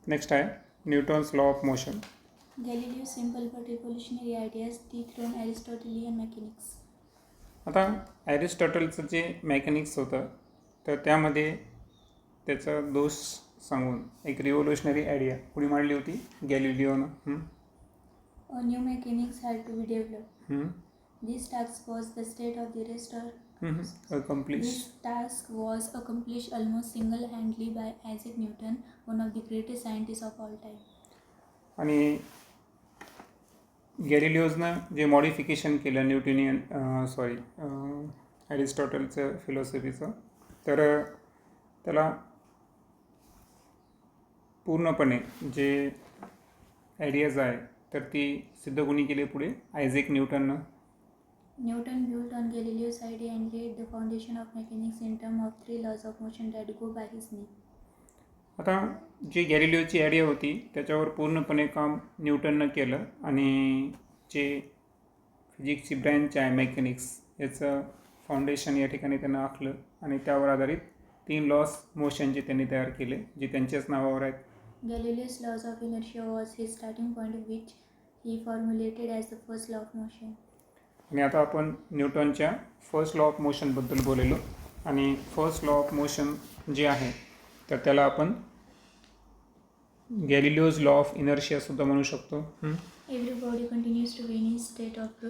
Next आहे Newton's law of motion. Galileo's simple but revolutionary ideas dethroned Aristotelian mechanics. आता ॲरिस्टॉटलचं जे mechanics होतं तर त्यामध्ये त्याचा दोष सांगून एक रिव्होल्युशनरी आयडिया पुढे मांडली होती गॅलिलिओनं. A new mechanics had to be developed. This task was the state of the rest or accomplish. This task was accomplished almost single-handedly by Isaac Newton, one of the greatest scientists of all time. आणि गॅलिलिओजनं जे modification केलं Newtonian ॲरिस्टॉटलचं फिलॉसॉफीचं तर त्याला पूर्णपणे जे ideas आहे तर ती सिद्ध कोणी केली पुढे Isaac न्यूटननं. Newton built on Galileo's idea and laid the foundation of mechanics in terms of 3 laws of motion that go by his name. आता जी गॅलिलिओची आयडिया होती त्याच्यावर पूर्णपणे काम न्यूटननं केलं आणि जे फिजिक्सची ब्रँच आहे मेकॅनिक्स याचं फाउंडेशन या ठिकाणी त्यांना आखलं आणि त्यावर आधारित 3 लॉस मोशनचे त्यांनी तयार केले जे त्यांच्याच नावावर आहेत. Galileo's laws of inertia was his starting point, which he formulated as the first law of motion. आणि आता आपण न्यूटनच्या फर्स्ट लॉ ऑफ मोशनबद्दल बोललेलो आणि फर्स्ट लॉ ऑफ मोशन जे आहे तर त्याला आपण गॅलिलिओज लॉ ऑफ इनर्शियासुद्धा म्हणू शकतो. Every body continues to be in a state of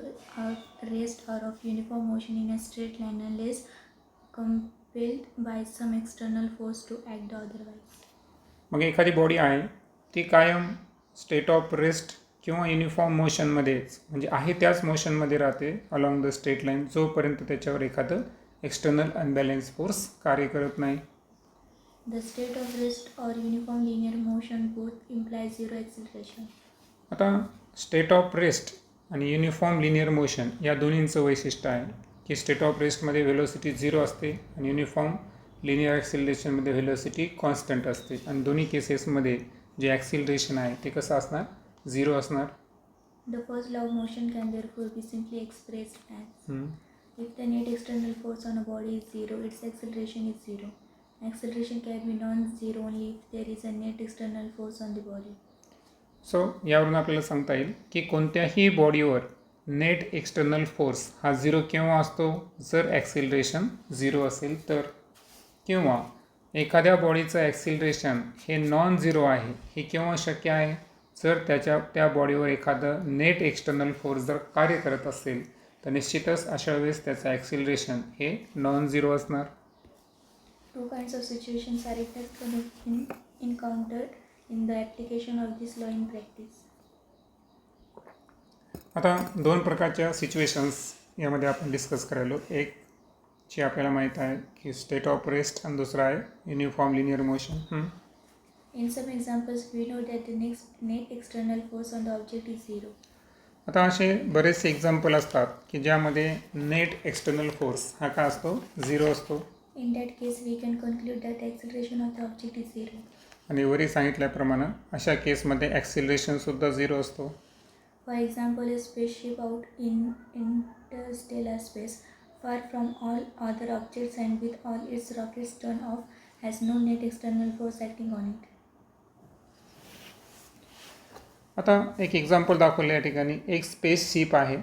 rest or of uniform motion in a straight line unless compelled by some external force to act otherwise. मग एखादी body आहे ती कायम स्टेट ऑफ रेस्ट किंवा uniform मोशनमध्येच म्हणजे आहे त्याच मोशनमध्ये राहते अलॉंग द स्ट्रेट लाईन जोपर्यंत त्याच्यावर एखादं एक्सटर्नल अनबॅलेन्स फोर्स कार्य करत नाही. The state of rest or uniform linear motion both implies zero acceleration. आता स्टेट ऑफ रेस्ट आणि युनिफॉर्म लिनियर मोशन या दोन्हींचं वैशिष्ट्य आहे की स्टेट ऑफ रेस्टमध्ये व्हेलोसिटी 0 असते आणि युनिफॉर्म लिनियर ॲक्सिलरेशनमध्ये व्हेलोसिटी कॉन्स्टंट असते आणि दोन्ही केसेसमध्ये जे ॲक्सिलरेशन आहे ते कसं असणार 0 असणार. The first law of motion can therefore be simply expressed as if the net external force on a body is 0, its acceleration is 0. Acceleration can be non-zero only if there is a net external force on the body. So यावरून आपल्याला सांगता येईल की कोणत्याही बॉडीवर net external force हा 0 केव्हा असतो जर ॲक्सिलरेशन 0 असेल तर, किंवा एखाद्या बॉडीचं ॲक्सिलरेशन हे नॉन झिरो आहे हे केव्हा शक्य आहे जर त्या बॉडीवर एखादं नेट एक्सटर्नल फोर्स जर कार्य करत असेल तर निश्चितच अशा वेळेस त्याचं ॲक्सिलरेशन हे नॉन झिरो असणार. Two kinds of situations are encountered in the application of this law in practice. आता 2 प्रकारच्या सिच्युएशन्स यामध्ये आपण डिस्कस करायलो. एक जी आपल्याला माहीत आहे की स्टेट ऑफ रेस्ट आणि दुसरा आहे uniform linear motion. In some examples, we know that the net external force on the object is 0. आता असे बरेचसे एक्झाम्पल असतात की ज्यामध्ये नेट एक्सटर्नल फोर्स हा का असतो 0 असतो. In that case, we can conclude that the acceleration of the object is 0. आणि वरी सांगितल्याप्रमाणे अशा केसमध्ये ॲक्सिलरेशनसुद्धा 0 असतो. For example, a spaceship out in interstellar space, far from all other objects and with all its rockets turned off, has no net external force acting on it. आता एक example दाखवलं या ठिकाणी. एक स्पेसशिप आहे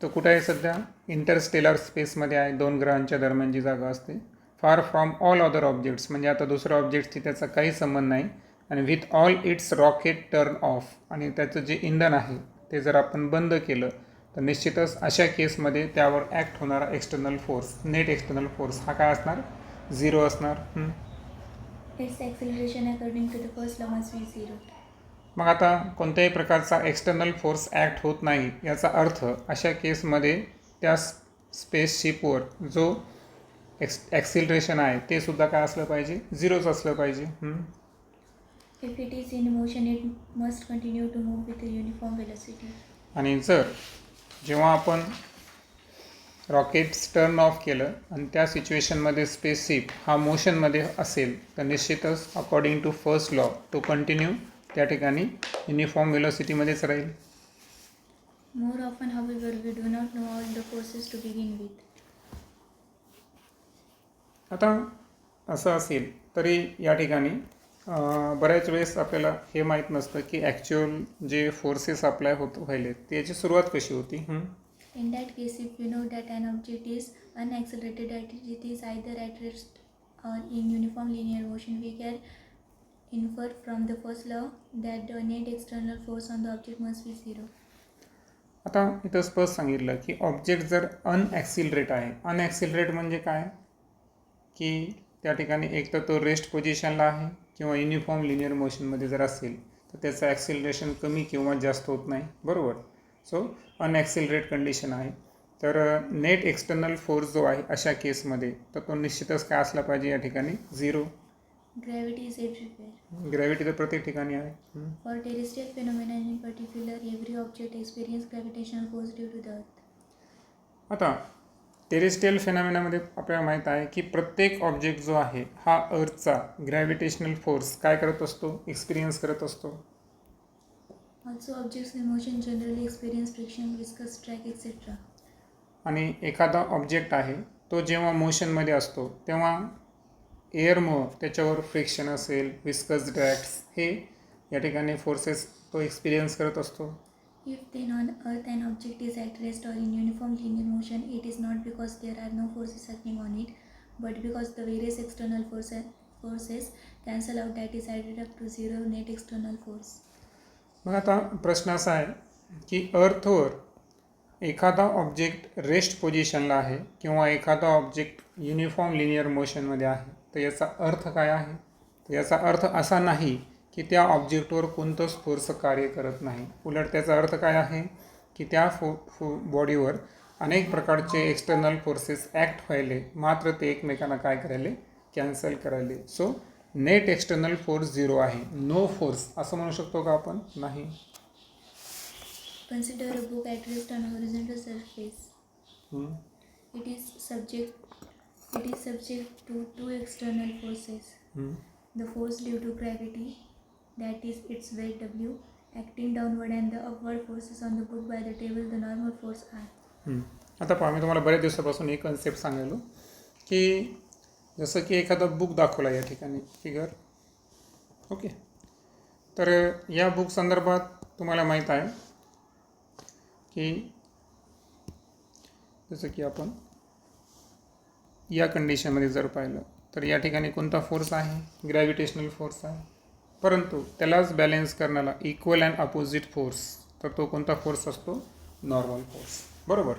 तो कुठं आहे सध्या इंटरस्टेलर स्पेसमध्ये आहे. 2 ग्रहांच्या दरम्यान जी जागा असते. Far from all other objects म्हणजे आता दुसऱ्या ऑब्जेक्ट्सची त्याचा काही संबंध नाही आणि with all it's rocket turn off आणि त्याचं जे इंधन आहे ते जर आपण बंद केलं तर निश्चितच अशा केसमध्ये त्यावर ॲक्ट होणारा external force net external force हा काय असणार 0 असणार. Its acceleration according to the first law must be 0. मग आता कोणत्याही प्रकारचा एक्सटर्नल फोर्स ॲक्ट होत नाही याचा अर्थ अशा केसमध्ये त्या स्पेसशिपवर जो ॲक्सिलरेशन आहे ते सुद्धा काय असलं पाहिजे 0च असलं पाहिजे. If it is in motion, it must continue to move with a uniform velocity. आणि जर जेव्हा आपण रॉकेट्स टर्न ऑफ केलं आणि त्या सिच्युएशनमध्ये स्पेसशिप हा मोशनमध्ये असेल तर निश्चितच according to first law to continue त्या ठिकाणी युनिफॉर्म वेलोसिटीमध्येच राहील. More often, however, we do not know all the forces to begin with. आता असं असेल तरी या ठिकाणी बऱ्याच वेळेस आपल्याला हे माहीत नसतं की ॲक्च्युअल जे फोर्सेस अप्लाय व्हायले त्याची सुरुवात कशी होती. In that case, if we know that an object is unaccelerated, that it is either at rest or in uniform linear motion, we can infer from the first law that the net external force on the object must be zero. आता इथं स्पष्ट सांगितलं की object जर अनॲक्सिलरेट आहे. अनॲक्सिलरेट म्हणजे काय की त्या ठिकाणी एक तर तो रेस्ट पोझिशनला आहे किंवा युनिफॉर्म लिनियर मोशनमध्ये जर असेल तर त्याचं ॲक्सिलरेशन कमी किंवा जास्त होत नाही, बरोबर. सो अनॲक्सिलरेट कंडिशन आहे. तर नेट एक्सटर्नल फोर्स जो आहे अशा केसमध्ये तर तो निश्चितच काय असला पाहिजे या ठिकाणी, zero. Gravity is everywhere. Gravity तर प्रत्येक ठिकाणी आहे. For terrestrial phenomena in particular, every object experiences gravitational force due to the earth. आता टेरेस्ट्रियल फेनॉमेनामध्ये आपल्याला माहीत आहे की प्रत्येक ऑब्जेक्ट जो आहे हा अर्थचा ग्रॅव्हिटेशनल फोर्स काय करत असतो, एक्सपिरियन्स करत असतो. Also, objects in motion generally experience friction, viscous drag, etc. आणि एखादा ऑब्जेक्ट आहे तो जेव्हा मोशनमध्ये असतो तेव्हा एअरमुळं त्याच्यावर फ्रिक्शन असेल, विस्कस ड्रॅग्स, हे या ठिकाणी फोर्सेस तो एक्सपिरियन्स करत असतो. If then on Earth an object is at rest or in uniform linear motion, it is not because there are no forces acting on it, but because the various external forces cancel out, that is added up to zero net external force. मग आता प्रश्न असा आहे की अर्थवर एखादा object rest पोझिशनला आहे किंवा एखादा ऑब्जेक्ट युनिफॉर्म लिनियर मोशनमध्ये आहे तर याचा अर्थ काय आहे. तर याचा अर्थ असा नाही की त्या ऑब्जेक्टवर कोणतंच फोर्स कार्य करत नाही. उलट त्याचा अर्थ काय आहे की त्या बॉडीवर अनेक प्रकारचे एक्सटर्नल फोर्सेस ॲक्ट व्हायले, मात्र ते एकमेकांना काय करायले, कॅन्सल करायले. So net external force zero आहे, नो फोर्स असं म्हणू शकतो का आपण, नाही. Consider a book at rest on a horizontal surface. It is subject to two external forces. The force due to gravity, that is its weight W, acting downward, and the upward forces on the book by the table, the normal force R. आता पहा, मी तुम्हाला बऱ्याच दिवसापासून एक concept सांगायलो की जसं की एखादा बुक दाखवला या ठिकाणी फिगर, ओके. तर या बुक संदर्भात तुम्हाला माहीत आहे की जसं की आपण या कंडिशनमध्ये जर पाहिलं तर या ठिकाणी कोणता फोर्स आहे, ग्रॅव्हिटेशनल फोर्स आहे. परंतु त्यालाच बॅलेन्स करण्याला इक्वल अँड अपोजिट फोर्स, तर तो कोणता फोर्स असतो, नॉर्मल फोर्स, बरोबर.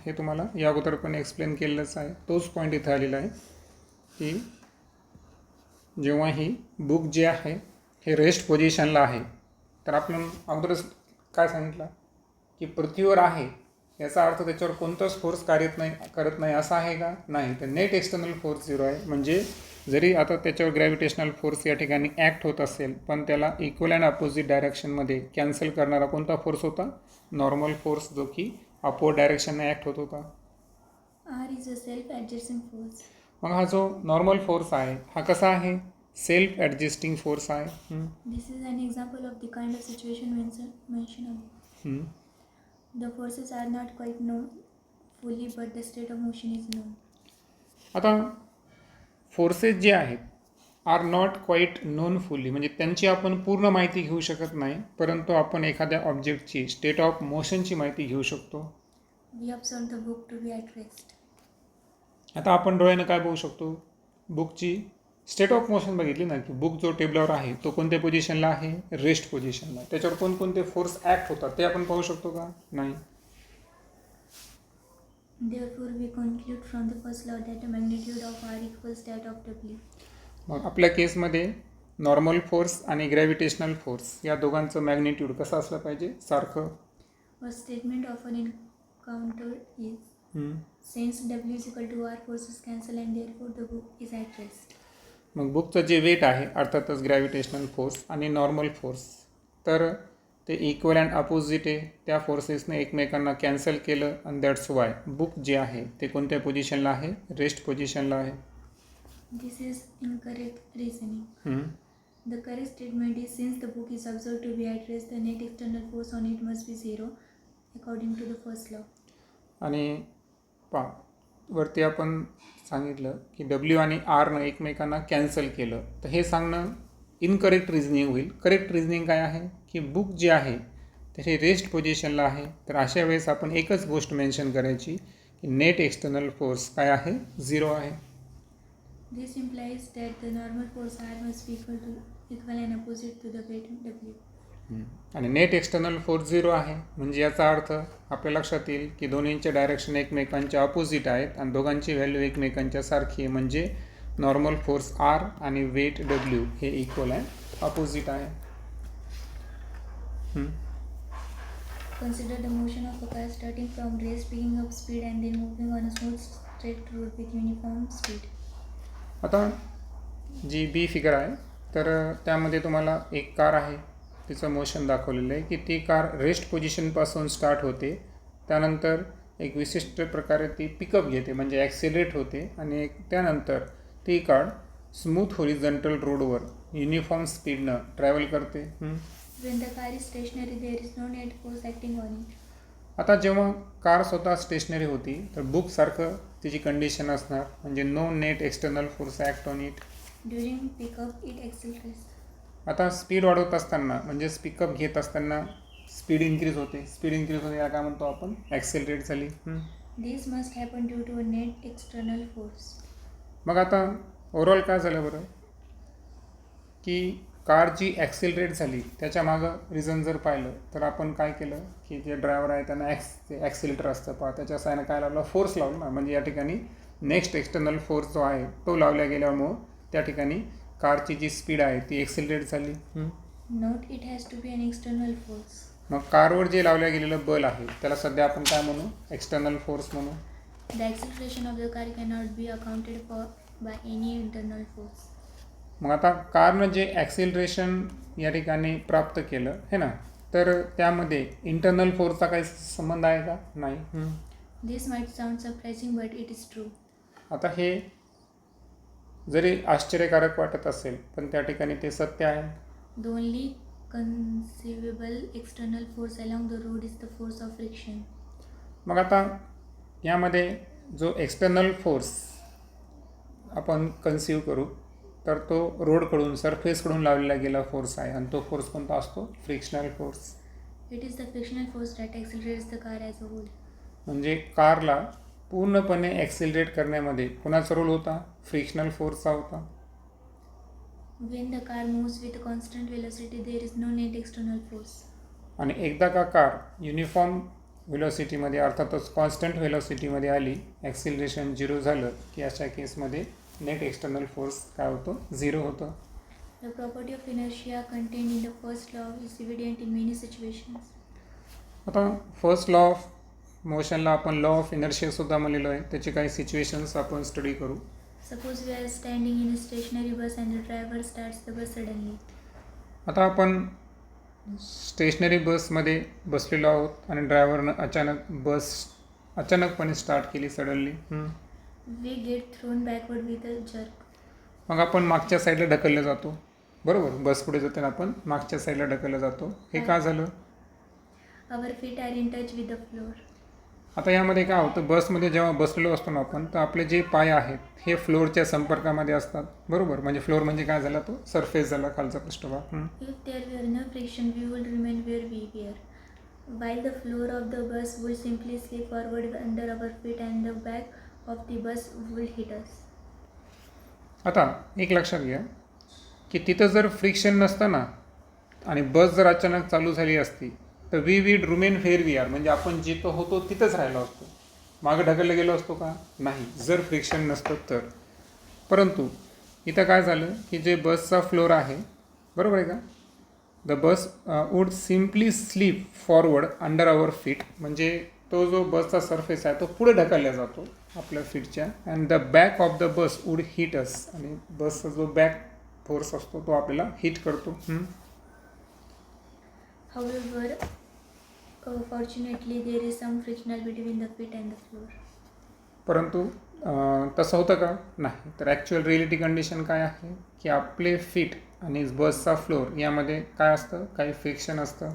हे तुम्हाला या अगोदर पण एक्सप्लेन केलेलंच आहे. तोच पॉईंट इथं आलेला आहे की जेव्हा ही बुक जे आहे हे रेस्ट पोझिशनला आहे तर आपण अगोदरच काय सांगितलं की पृथ्वीवर आहे याचा अर्थ त्याच्यावर कोणताच फोर्स करत नाही असं आहे का, नाही. तर नेट एक्सटर्नल फोर्स झिरो आहे. म्हणजे जरी आता त्याच्यावर ग्रॅव्हिटेशनल फोर्स या ठिकाणी ॲक्ट होत असेल पण त्याला इक्वल अँड अपोजिट डायरेक्शनमध्ये कॅन्सल करणारा कोणता फोर्स होता, नॉर्मल फोर्स, जो की अपवर्ड डायरेक्शनने ॲक्ट होत होता. R is a self-adjusting force. मग हा जो नॉर्मल फोर्स आहे हा कसा आहे, सेल्फ ॲडजस्टिंग फोर्स आहे. This is an example of the kind of situation mentioned above. The forces are not quite known fully, but the state of motion is known. आता forces जे आहेत are not quite known fully, म्हणजे त्यांची आपण पूर्ण माहिती घेऊ शकत नाही, परंतु आपण एखाद्या ऑब्जेक्टची स्टेट ऑफ मोशनची माहिती घेऊ शकतो. We observe the book to be at rest. आता आपण डोळ्यानं काय बघू शकतो, बुकची स्टेट ऑफ मोशन बघितली ना, की बुक जो टेबलावर आहे तो कोणत्या पोझिशनला आहे, रेस्ट पोझिशनला. त्याच्यावर कोणकोणते फोर्स ॲक्ट होतात ते आपण पाहू शकतो का, नाही. Therefore, we conclude from the first law that the magnitude of R equals that of W. मग आपल्या केसमध्ये नॉर्मल फोर्स आणि ग्रॅव्हिटेशनल फोर्स या दोघांचं मॅग्निट्यूड कसं असलं पाहिजे, सारखं. A statement often encountered is, since W is equal to R, forces cancel and therefore the book is at rest. मग बुकचं जे वेट आहे अर्थातच ग्रॅव्हिटेशनल फोर्स आणि नॉर्मल फोर्स, तर ते इक्वल अँड अपोजिट आहे. त्या फोर्सेसने एकमेकांना कॅन्सल केलं आणि दॅट्स वाय बुक जे आहे ते कोणत्या पोझिशनला आहे, रेस्ट पोझिशनला आहे. This is incorrect reasoning. The correct statement is, since the book is observed to be at rest, the net external force on it must be zero, according to the first law. आणि वरती आपण सांगितलं की W आणि आरनं एकमेकांना cancel केलं, तर हे सांगणं इनकरेक्ट रिझनिंग होईल. करेक्ट रिझनिंग काय आहे की बुक जे आहे त्याची रेस्ट पोझिशनला आहे. तर अशा वेळेस आपण एकच गोष्ट मेन्शन करायची की नेट एक्सटर्नल फोर्स काय आहे, 0 आहे. This implies that the normal force R must be equal and opposite to the weight W. आणि नेट एक्सटर्नल फोर्स 0 आहे म्हणजे याचा अर्थ आपल्या लक्षात येईल की दोन्हींचे डायरेक्शन एकमेकांच्या अपोजिट आहेत आणि दोघांची व्हॅल्यू एकमेकांच्या सारखी आहे. म्हणजे नॉर्मल फोर्स R आणि वेट W हे इक्वल आहे, अपोजिट आहे. Consider the motion of a car starting from rest, picking up speed and then moving on a smooth straight road with uniform speed. आता G B figure आहे तर त्यामध्ये तुम्हाला एक कार आहे, तिचं मोशन दाखवलेलं आहे की ती कार रेस्ट पोझिशनपासून स्टार्ट होते, त्यानंतर एक विशिष्ट प्रकारे ती पिकअप घेते म्हणजे ॲक्सिलरेट होते आणि त्यानंतर ती कार स्मूथ होरिझॉन्टल रोडवर युनिफॉर्म स्पीडनं ट्रॅव्हल करते. When the car is stationary, there is no net force acting on it. आता जेव्हा कार स्वतः स्टेशनरी होती तर बुकसारखं तिची कंडिशन असणार म्हणजे no net external force act on it. During pickup, it accelerates. आता स्पीड वाढवत असताना म्हणजे पिकअप घेत असताना स्पीड इन्क्रीज होते. स्पीड इन्क्रीज होते या काय म्हणतो आपण, ॲक्सेलरेट झाली. This must happen due to a net external force. मग आता ओव्हरऑल काय झालं बरं की कार जी ॲक्सिलरेट झाली त्याच्या मागं रिझन जर पाहिलं तर आपण काय केलं की जे ड्रायव्हर आहे त्यांना ॲक्सिलेटर असतं पहा, त्याच्या सायनं काय लावलं, फोर्स लावलं ना. म्हणजे या ठिकाणी नेक्स्ट एक्सटर्नल फोर्स जो आहे तो लावल्या गेल्यामुळं त्या ठिकाणी कारची जी स्पीड आहे ती ॲक्सिलरेट झाली. Note it has to be an external force. मग कारवर जे लावल्या गेलेलं बल आहे त्याला सध्या आपण काय म्हणू, एक्सटर्नल फोर्स म्हणू. The acceleration of the car cannot be accounted for by any internal force. मग आता कारनं जे ॲक्सिलरेशन या ठिकाणी प्राप्त केलं है ना, तर त्यामध्ये इंटरनल फोर्सचा काही संबंध आहे का, नाही. This might sound surprising, but it is true. आता हे जरी आश्चर्यकारक वाटत असेल पण त्या ठिकाणी ते सत्य आहे. The only conceivable external force along the road is the force of friction. मग आता यामध्ये जो एक्सटर्नल फोर्स आपण कन्सिव्ह करू तर तो रोडकडून सरफेसकडून लावलेला गेला फोर्स आहे आणि तो फोर्स कोणता असतो, frictional force. It is the frictional force that accelerates the car as a whole. म्हणजे कारला पूर्णपणे ॲक्सिलरेट करण्यामध्ये कोणाचा रोल होता, फ्रिक्शनल फोर्सचा होता. When the car moves with a constant velocity, there is no net external force. आणि एकदा का कार युनिफॉर्म व्हेलॉसिटीमध्ये अर्थातच कॉन्स्टंट व्हेलॉसिटीमध्ये आली, ॲक्सिलरेशन 0 झालं की अशा केसमध्ये नेट एक्सटर्नल फोर्स काय होतो, 0 होतं. The property of inertia contained in the first law is evident in many situations. आता फर्स्ट लॉ ऑफ मोशनला आपण लॉ ऑफ इनर्शियासुद्धा म्हणलेलो आहे, त्याचे काही सिच्युएशन्स आपण स्टडी करू. Suppose we are standing in a stationary bus and the driver starts the bus suddenly. आता आपण stationery बसमध्ये बसलेलो आहोत आणि ड्रायव्हरनं अचानकपणे स्टार्ट केली suddenly. We get thrown backward with a jerk. मग आपण मागच्या साईडला ढकललं जातो, बरोबर. बस पुढे जाताना आपण मागच्या साईडला ढकललं जातो. हे का झालं, Our feet are in touch with the floor. आता यामध्ये काय होतं, बसमध्ये जेव्हा बसलेलो असतो ना आपण तर आपले जे पाय आहेत हे फ्लोअरच्या संपर्कामध्ये असतात, बरोबर. म्हणजे फ्लोअर म्हणजे काय झाला, तो सरफेस झाला, खालचा पृष्ठभाग. If there were no friction, we would remain where we were, while the floor of the bus would simply slip forward under our feet and the back of the bus would hit us. आता एक लक्षात घ्या की तिथं जर friction नसतं ना आणि बस जर अचानक चालू झाली असती तर वी विड रुमेन फेअर वी आर, म्हणजे आपण जिथं होतो तिथंच राहिलो असतो, मागं ढकललं गेलो असतो का, नाही, जर फ्रिक्शन नसतं तर. परंतु इथं काय झालं की जे बसचा फ्लोअर आहे, बरोबर आहे का, the bus would simply slip forward under our feet, म्हणजे तो जो बसचा सरफेस आहे तो पुढे ढकलला जातो आपल्या फीटच्या, and the back of the bus would hit us, आणि बसचा जो बॅक फोर्स असतो तो आपल्याला हिट करतो. However, fortunately, there is some frictional between the feet and the floor. परंतु तसं होतं का, नाही. तर ॲक्च्युअल रिॲलिटी कंडिशन काय आहे की आपले फीट आणि बसचा फ्लोअर यामध्ये काय असतं, काही फ्रिक्शन असतं.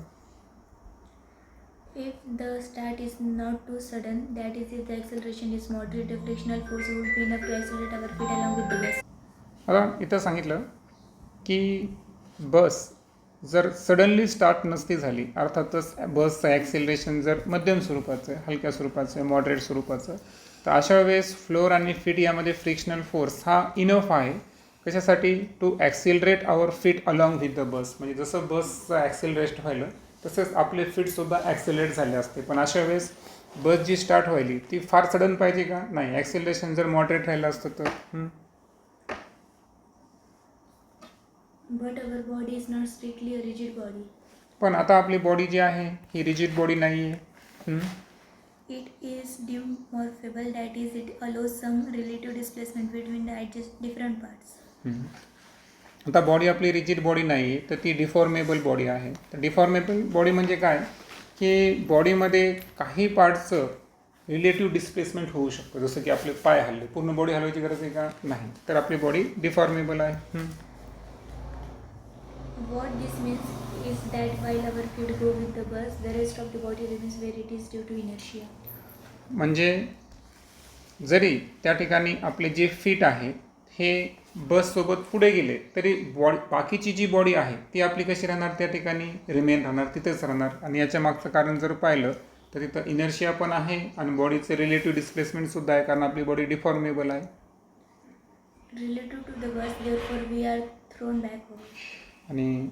If the start is not too sudden, that is, if the acceleration is moderate, the frictional force would be enough to accelerate our feet along with the bus. आता इथं सांगितलं की बस जर सडनली स्टार्ट नसती झाली, अर्थातच बसचं ॲक्सिलरेशन जर मध्यम स्वरूपाचं आहे, हलक्या स्वरूपाचं आहे, मॉडरेट स्वरूपाचं, तर अशा वेळेस फ्लोअर आणि फीट यामध्ये फ्रिक्शनल फोर्स हा इनफ आहे कशासाठी, to accelerate our feet along with the bus. म्हणजे जसं बसचं ॲक्सिलरेट व्हायलं तसंच आपले फीटसुद्धा ॲक्सिलरेट झाले असते. पण अशा वेळेस बस जी स्टार्ट व्हायली ती फार सडन पाहिजे का, नाही, ॲक्सिलरेशन जर मॉडरेट राहिलं असतं तर. But our body is not strictly a rigid body. पण आता आपली बॉडी जी आहे ही रिजिड बॉडी नाही आहे. It is deformable, that is, it allows some relative displacement between the different parts. आता बॉडी आपली रिजिड बॉडी नाही आहे तर ती डिफॉर्मेबल बॉडी आहे. तर डिफॉर्मेबल बॉडी म्हणजे काय, की बॉडीमध्ये काही पार्टचं रिलेटिव्ह डिस्प्लेसमेंट होऊ शकतं. जसं की आपले पाय हल्ले, पूर्ण बॉडी हलवायची गरज आहे का, नाही, तर आपली बॉडी डिफॉर्मेबल आहे. What this means is that while our feet go with the bus, the rest of the body remains where it is due to inertia. म्हणजे जरी त्या ठिकाणी आपले जे फीट आहे हे बससोबत पुढे गेले तरी बाकीची जी बॉडी आहे ती आपली कशी राहणार, त्या ठिकाणी रिमेन राहणार, तिथेच राहणार. आणि याच्या मागचं कारण जर पाहिलं तर तिथं इनर्शिया पण आहे आणि बॉडीचे रिलेटिव्ह डिस्प्लेसमेंटसुद्धा आहे, कारण आपली बॉडी डिफॉर्मेबल आहे. Relative to the bus, therefore, we are thrown backward. आणि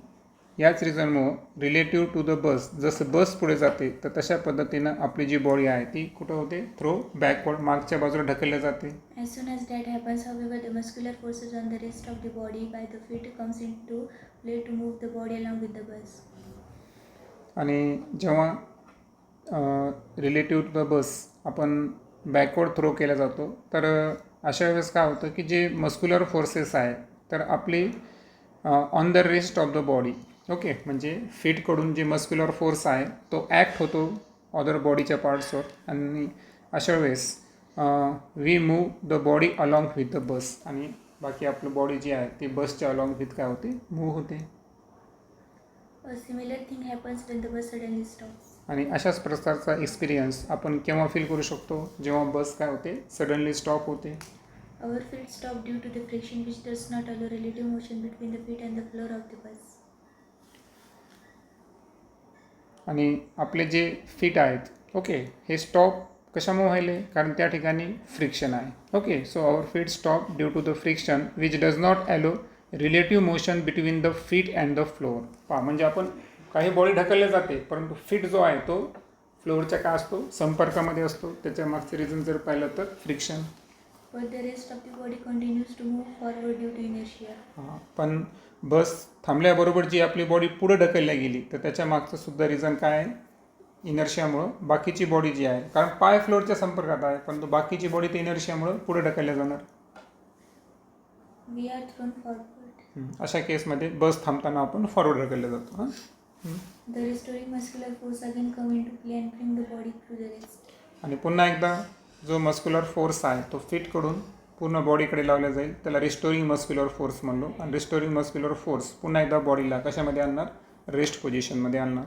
याच रिझनमुळं रिलेटिव्ह टू द बस, जसं बस पुढे जाते तर तशा पद्धतीनं आपली जी बॉडी आहे ती कुठं होते, थ्रो बॅकवर्ड, मागच्या बाजूला ढकलल्या जाते. As soon as that happens, however, the muscular forces on the rest of the body by the feet comes into play to move the body along with the bus. आणि जेव्हा relative to the bus आपण backward throw केला जातो तर अशा वेळेस काय होतं की जे मस्क्युलर फोर्सेस आहे तर आपली on the rest of the body, okay, म्हणजे फीटकडून जे मस्क्युलर फोर्स आहे तो ॲक्ट होतो अदर बॉडीच्या पार्ट्सवर. आणि अशा वेळेस we move the body along with the bus, आणि बाकी आपलं बॉडी जी आहे ती बसच्या अलॉंग विथ काय होते, मूव होते. A similar thing happens when the bus suddenly stops. आणि अशाच प्रकारचा एक्सपिरियन्स आपण केव्हा फील करू शकतो, जेव्हा बस काय होते, सडनली स्टॉप होते. Our feet stop due to the friction which does not allow relative motion between the feet and the floor of the bus. आणि आपले जे फीट आहेत, ओके, हे स्टॉप कशामुळे व्हायले, कारण त्या ठिकाणी फ्रिक्शन आहे. Okay, so our feet stop due to the friction which does not allow relative motion between the feet and the floor. पहा, म्हणजे आपण काही बॉडी ढकलल्या जाते परंतु फीट जो आहे तो फ्लोअरच्या काय असतो, संपर्कामध्ये असतो. त्याच्या मागचे रिझन जर पाहिलं तर friction. But the rest of the body continues to move forward due to inertia. पण बस थांबल्याबरोबर जी आपली बॉडी पुढे ढकलल्या गेली तर त्याच्या मागचं सुद्धा रिझन काय आहे, इनर्शियामुळं. बाकीची बॉडी जी आहे, कारण पाय फ्लोअरच्या संपर्कात आहे परंतु बाकीची बॉडी ते इनर्शियामुळं पुढे ढकलल्या जाणार. We are thrown forward. अशा केसमध्ये बस थांबताना आपण फॉरवर्ड ढकलल्या जातो. The restoring muscular force again come into play and bring the body through the rest. आणि पुन्हा एकदा जो मस्क्युलर फोर्स आहे तो फीटकडून पूर्ण बॉडीकडे लावला जाईल, त्याला रिस्टोरिंग मस्क्युलर फोर्स म्हणलो. आणि रिस्टोरिंग मस्क्युलर फोर्स पुन्हा एकदा बॉडीला कशामध्ये आणणार, रेस्ट पोझिशनमध्ये आणणार.